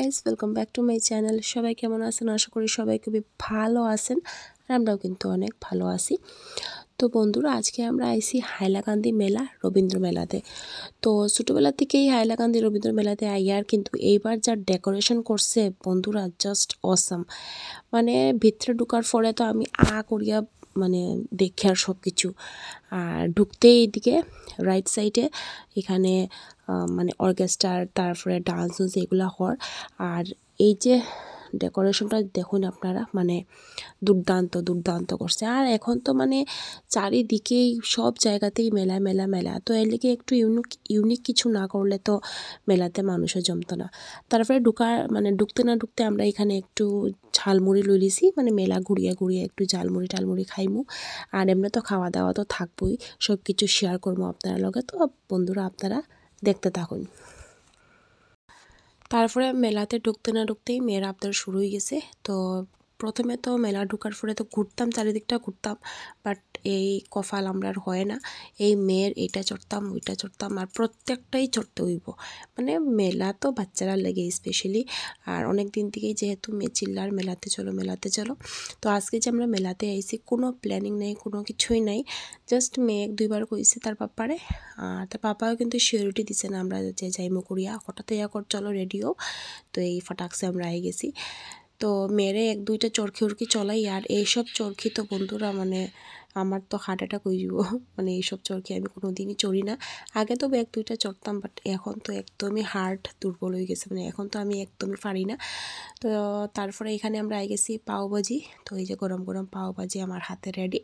Guys, welcome back to my channel. সবাই কেমন আছেন? আশা করি সবাই খুবই ভালো আছেন, আর আমরাও কিন্তু অনেক ভালো আছি। তো বন্ধুরা, আজকে আমরা আইছি হাইলাকান্দি মেলা, রবীন্দ্র মেলাতে। তো ছোটোবেলা থেকেই হাইলাকান্দি রবীন্দ্র মেলাতে আইয়ার, কিন্তু এইবার যা ডেকোরেশন করছে বন্ধুরা, জাস্ট অসাম। মানে ভিতরে ঢুকার পরে তো আমি করিয়া মানে দেখে আর সব কিছু। আর ঢুকতেই এইদিকে রাইট সাইডে এখানে মানে অর্কেস্ট্রার, তারপরে ডান্স এগুলো হওয়ার। আর এই যে ডেকোরেশনটা দেখুন আপনারা, মানে দুর্দান্ত দুর্দান্ত করছে। আর এখন তো মানে চারিদিকেই সব জায়গাতেই মেলা মেলা মেলা, তো এর লিগে একটু ইউনিক কিছু না করলে তো মেলাতে মানুষও জমতো না। তারপরে ঢুকতে না ঢুকতে আমরা এখানে একটু ঝালমুড়ি লই লিছি, মানে মেলা ঘুরিয়ে ঘুরিয়ে একটু ঝালমুড়ি টালমুড়ি খাইমু। আর এমনি তো খাওয়া দাওয়া তো থাকবই, সব কিছু শেয়ার করবো আপনারা লগে। তো বন্ধুরা, আপনারা দেখতে থাকুন। তারপরে মেলাতে ঢুকতে না ঢুকতেই মেয়ের আবদার শুরু হয়ে গেছে। তো প্রথমে তো মেলা ঢুকার পরে তো ঘুরতাম, চারিদিকটা ঘুরতাম, বাট এই কপাল আমরা আর হয় না। এই মেয়ের এটা চড়তাম ওইটা চড়তাম, আর প্রত্যেকটাই চড়তে হইব। মানে মেলা তো বাচ্চারা লেগে স্পেশালি। আর অনেক দিন থেকেই যেহেতু মেয়ে চিল্লার মেলাতে চলো মেলাতে চলো। তো আজকে যে আমরা মেলাতে আইছি, কোনো প্ল্যানিং নেই, কোনো কিছুই নাই। জাস্ট মেয়ে এক দুইবার কইছে তার পাপারে, আর তার পাপাও কিন্তু সিওরিটি দিছে না আমরা যে যাইমু করিয়া। হঠাৎ চলো রেডিও। তো এই ফটাকসে আমরা আই গেছি। তো মেরে এক দুইটা চরখি উরখি চলাই। আর এইসব চরখি তো বন্ধুরা, মানে আমার তো হার্ট অ্যাটাক হয়ে যাব। মানে এইসব চরখি আমি কোনো দিনই চড়ি না। আগে তো এক দুইটা চড়তাম, বাট এখন তো একদমই হার্ট দুর্বল হয়ে গেছে, মানে এখন তো আমি একদমই পারি না। তো তারপরে এখানে আমরা আই গেছি পাওভাজি। তো এই যে গরম গরম পাওভাজি আমার হাতে রেডি।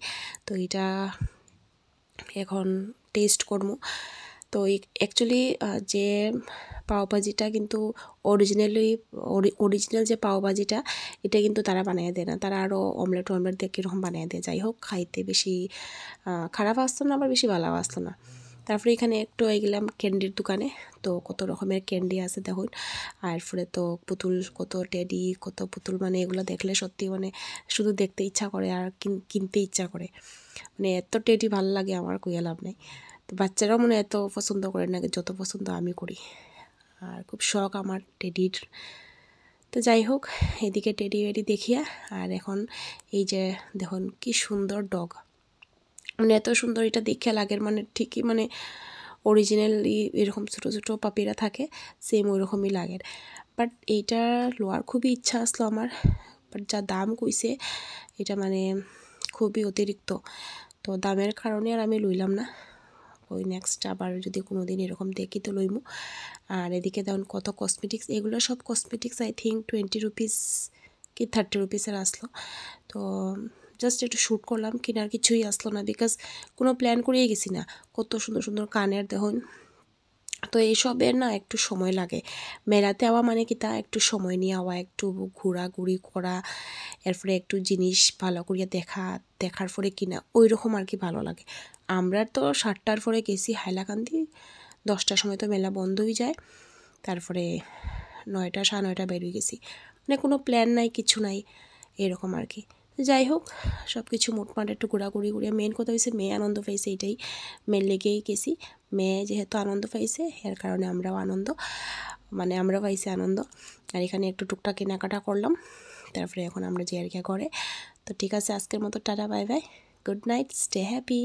তো এটা এখন টেস্ট করবো। তো অ্যাকচুয়ালি যে পাওভাজিটা কিন্তু অরিজিনাল যে পাওভাজিটা, এটা কিন্তু তারা বানিয়ে দেয় না, তারা আরও অমলেট দিয়ে কীরকম বানিয়ে দেয়। যাই হোক, খাইতে বেশি খারাপ আসতো না, আবার বেশি ভালো আসতো না। তারপরে এখানে একটু গেলাম ক্যান্ডির দোকানে। তো কত রকমের ক্যান্ডি আছে দেখুন। আর পরে তো পুতুল, কত টেডি, কত পুতুল, মানে এগুলো দেখলে সত্যি মানে শুধু দেখতে ইচ্ছা করে আর কিনতে ইচ্ছা করে। মানে এত টেডি ভালো লাগে আমার, কইয়া লাভ নেই। তো বাচ্চারাও মনে এত পছন্দ করে না যত পছন্দ আমি করি। আর খুব শখ আমার টেডির। তো যাই হোক, এদিকে টেডি বেডি দেখিয়া। আর এখন এই যে দেখুন কি সুন্দর ডগ, মানে এত সুন্দর, এটা দেখে লাগে মানে ঠিকই মানে অরিজিনালি এরকম ছোটো ছোটো পাপিরা থাকে, সেম ওইরকমই লাগে। বাট এইটা লোয়ার খুবই ইচ্ছা আসলো আমার, বাট যা দাম কইছে এটা মানে খুবই অতিরিক্ত। তো দামের কারণে আর আমি লইলাম না। ওই নেক্সট আবার যদি কোনো দিন এরকম দেখি তো লইমু। আর এদিকে দেখুন কত কসমেটিক্স, এগুলো সব কসমেটিক্স আই থিঙ্ক 20 রুপিস কি 30 রুপিসের আসলো। তো জাস্ট একটু শ্যুট করলাম, কেনার কিছুই আসলো না, বিকজ কোনো প্ল্যান করেই গেছি না। কত সুন্দর সুন্দর কানের দেখুন। তো এইসবের না একটু সময় লাগে। মেলাতে আওয়া মানে কি, তা একটু সময় নিয়ে আওয়া, একটু ঘোরাঘুরি করা, এরপরে একটু জিনিস ভালো করিয়া দেখার পরে কিনা, ওই রকম আর কি ভালো লাগে। আমরা তো 7টার পরে গেছি হাইলাকান্দি, 10টার সময় তো মেলা বন্ধ হয়ে যায়। তারপরে 9টা 9:30 বেরিয়ে গেছি, মানে কোনো প্ল্যান নাই, কিছু নাই, এরকম আর কি। যাই হোক, সব কিছু মোটমাট একটু ঘোরাঘুরি ঘুরিয়ে, মেন কথা হয়েছে মেয়ে আনন্দ পাইছে, এইটাই মেয়ের লেগেই গেছি। মেয়ে যেহেতু আনন্দ পাইছে, এর কারণে আমরাও পাইছি আনন্দ। আর এখানে একটু টুকটাক কেনাকাটা করলাম। তারপরে এখন আমরা যে আর কি করে। তো ঠিক আছে, আজকের মতো tata, bye bye, good night, stay happy.